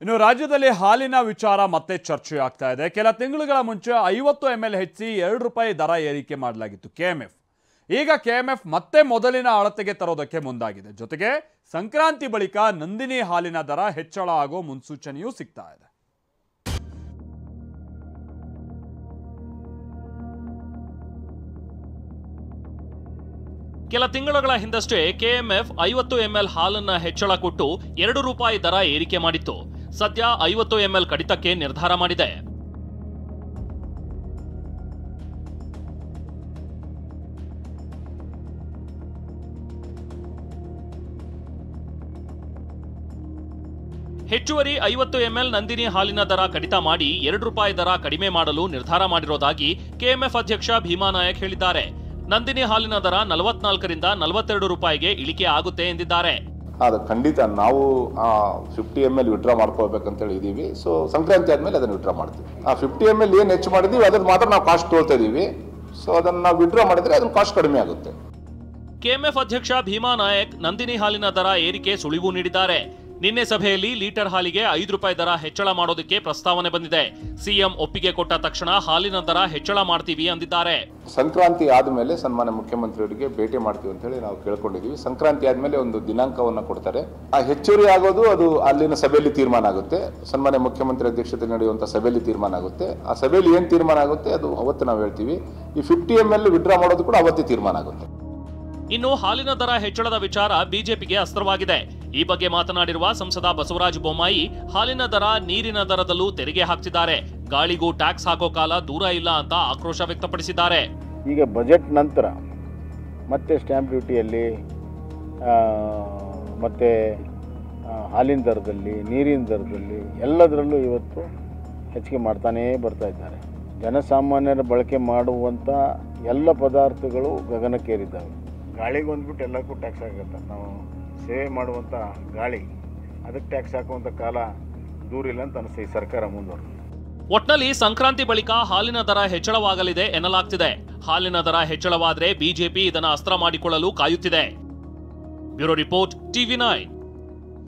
ಇನ್ನು ರಾಜ್ಯದಲ್ಲಿ ಹಾಲಿನ ವಿಚಾರ ಮತ್ತೆ ಚರ್ಚೆಯಾಗ್ತಾ ಇದೆ. ಕೆಲ ತಿಂಗಳುಗಳ ಮುಂಚೆ 50 ml ಹೆಚ್ಚಿ ₹2 ದರ ಏರಿಕೆ ಮಾಡಲಾಗಿತ್ತು ಕೆಎಂಎಫ್. ಈಗ ಕೆಎಂಎಫ್ ಮತ್ತೆ ಮೊದಲಿನ ಅಳತೆಗೆ ತರೋದಕ್ಕೆ ಮುಂದಾಗಿದೆ. ಜೊತೆಗೆ ಸಂಕ್ರಾಂತಿ ಬಳಿಕ ನಂದಿನಿ ಹಾಲಿನ ದರ ಹೆಚ್ಚಳ ಆಗೋ ಮುನ್ಸೂಚನೆಯೂ ಸಿಗ್ತಾ ಇದೆ. ಕೆಲ ತಿಂಗಳುಗಳ ಹಿಂದಷ್ಟೇ ಕೆಎಂಎಫ್ 50 ml ಹಾಲನ್ನ ಹೆಚ್ಚಳ ಕೊಟ್ಟು ₹2 ದರ ಏರಿಕೆ ಮಾಡಿತ್ತು. ಸದ್ಯ 50 ml ಕಡಿತಕ್ಕೆ ನಿರ್ಧಾರ ಮಾಡಿದೆ. ಹೆಚ್ಚುವರಿ 50 ml ನಂದಿನಿ ಹಾಲಿನ ದರ ಕಡಿತ ಮಾಡಿ ₹2 ದರ ಕಡಿಮೆ ಮಾಡಲು ನಿರ್ಧಾರ ಮಾಡಿರೋದಾಗಿ ಕೆಎಂಎಫ್ ಅಧ್ಯಕ್ಷ ಭೀಮಾ ನಾಯಕ್ ಹೇಳಿದ್ದಾರೆ. ನಂದಿನಿ ಹಾಲಿನ ದರ 44 ರಿಂದ ₹42ಗೆ ಇಳಿಕೆ ಆಗುತ್ತೆ ಎಂದಿದ್ದಾರೆ. ಅದು ಖಂಡಿತ ನಾವು 50 ml ವಿಡ್ರಾ ಮಾಡ್ಕೋಬೇಕಂತ ಹೇಳಿ ಇದೀವಿ. ಸೊ ಸಂಕ್ರಾಂತಿ ಆದ್ಮೇಲೆ ಅದನ್ನು ವಿಡ್ರಾ ಮಾಡ್ತೀವಿ. 50 ml ಏನು ಹೆಚ್ಚು ಮಾಡಿದೀವಿ ಅದನ್ನ ಮಾತ್ರ ನಾವು ಕಾಸ್ಟ್ ತಗೊಳ್ತಾ ಇದೀವಿ. ಸೊ ಅದನ್ನ ನಾವು ವಿಡ್ರಾ ಮಾಡಿದ್ರೆ ಅದನ್ನ ಕಾಸ್ಟ್ ಕಡಿಮೆ ಆಗುತ್ತೆ. ಕೆಎಂಎಫ್ ಅಧ್ಯಕ್ಷ ಭೀಮಾ ನಾಯಕ್ ನಂದಿನಿ ಹಾಲಿನ ದರ ಏರಿಕೆ ಸುಳಿವು ನೀಡಿದ್ದಾರೆ. ನಿನ್ನೆ ಸಭೆಯಲ್ಲಿ ಲೀಟರ್ ಹಾಲಿಗೆ ₹5 ದರ ಹೆಚ್ಚಳ ಮಾಡೋದಕ್ಕೆ ಪ್ರಸ್ತಾವನೆ ಬಂದಿದೆ. ಸಿಎಂ ಒಪ್ಪಿಗೆ ಕೊಟ್ಟ ತಕ್ಷಣ ಹಾಲಿನ ದರ ಹೆಚ್ಚಳ ಮಾಡ್ತೀವಿ ಅಂದಿದ್ದಾರೆ. ಸಂಕ್ರಾಂತಿ ಆದ್ಮೇಲೆ ಸನ್ಮಾನ್ಯ ಮುಖ್ಯಮಂತ್ರಿಯವರಿಗೆ ಭೇಟಿ ಮಾಡ್ತೀವಿ ಅಂತ ಹೇಳಿ ನಾವು ಕೇಳ್ಕೊಂಡಿದೀವಿ. ಸಂಕ್ರಾಂತಿ ಆದ್ಮೇಲೆ ಒಂದು ದಿನಾಂಕವನ್ನ ಕೊಡ್ತಾರೆ. ಆ ಹೆಚ್ಚುವರಿ ಆಗೋದು ಅದು ಅಲ್ಲಿನ ಸಭೆಯಲ್ಲಿ ತೀರ್ಮಾನ ಆಗುತ್ತೆ. ಸನ್ಮಾನ್ಯ ಮುಖ್ಯಮಂತ್ರಿ ಅಧ್ಯಕ್ಷತೆಯಲ್ಲಿ ನಡೆಯುವಂತ ಸಭೆಯಲ್ಲಿ ತೀರ್ಮಾನ ಆಗುತ್ತೆ. ಆ ಸಭೆಯಲ್ಲಿ ಏನ್ ತೀರ್ಮಾನ ಆಗುತ್ತೆ ಅದು ಅವತ್ತು ನಾವು ಹೇಳ್ತೀವಿ. ಈ 50 ml ವಿಡ್ರಾ ಮಾಡೋದು ಕೂಡ ಅವತ್ತೇ ತೀರ್ಮಾನ ಆಗುತ್ತೆ. ಇನ್ನು ಹಾಲಿನ ದರ ಹೆಚ್ಚಳದ ವಿಚಾರ ಬಿಜೆಪಿಗೆ ಅಸ್ತ್ರವಾಗಿದೆ. ಈ ಬಗ್ಗೆ ಮಾತನಾಡಿರುವ ಸಂಸದ ಬಸವರಾಜ ಬೊಮ್ಮಾಯಿ, ಹಾಲಿನ ದರ ನೀರಿನ ದರದಲ್ಲೂ ತೆರಿಗೆ ಹಾಕ್ತಿದ್ದಾರೆ, ಗಾಳಿಗೂ ಟ್ಯಾಕ್ಸ್ ಹಾಕೋ ಕಾಲ ದೂರ ಇಲ್ಲ ಅಂತ ಆಕ್ರೋಶ ವ್ಯಕ್ತಪಡಿಸಿದ್ದಾರೆ. ಈಗ ಬಜೆಟ್ ನಂತರ ಮತ್ತೆ ಸ್ಟ್ಯಾಂಪ್ ಡ್ಯೂಟಿಯಲ್ಲಿ ಮತ್ತೆ ಹಾಲಿನ ದರದಲ್ಲಿ, ನೀರಿನ ದರದಲ್ಲಿ ಎಲ್ಲದರಲ್ಲೂ ಇವತ್ತು ಹೆಚ್ಚಿಗೆ ಮಾಡ್ತಾನೇ ಬರ್ತಾ ಇದ್ದಾರೆ. ಜನಸಾಮಾನ್ಯರ ಬಳಕೆ ಮಾಡುವಂಥ ಎಲ್ಲ ಪದಾರ್ಥಗಳು ಗಗನಕ್ಕೇರಿದ್ದಾವೆ. ಗಾಳಿಗೆ ಬಂದ್ಬಿಟ್ಟು ಎಲ್ಲಕ್ಕೂ ಟ್ಯಾಕ್ಸ್ ಆಗುತ್ತೆ. ನಾವು ಸೇವೆ ಮಾಡುವಂಥ ಗಾಳಿ ಅದಕ್ಕೆ ಟ್ಯಾಕ್ಸ್ ಹಾಕುವಂಥ ಕಾಲ ದೂರ ಇಲ್ಲ ಅಂತ ಅನಿಸ್ತು ಈ ಸರ್ಕಾರ ಮುಂದುವರೆದು. ಒಟ್ನಲ್ಲಿ ಸಂಕ್ರಾಂತಿ ಬಳಿಕ ಹಾಲಿನ ದರ ಹೆಚ್ಚಳವಾಗಲಿದೆ ಎನ್ನಲಾಗ್ತಿದೆ. ಹಾಲಿನ ದರ ಹೆಚ್ಚಳವಾದ್ರೆ ಬಿಜೆಪಿ ಇದನ್ನ ಅಸ್ತ್ರ ಮಾಡಿಕೊಳ್ಳಲು ಕಾಯುತ್ತಿದೆ. Bureau report, TV9.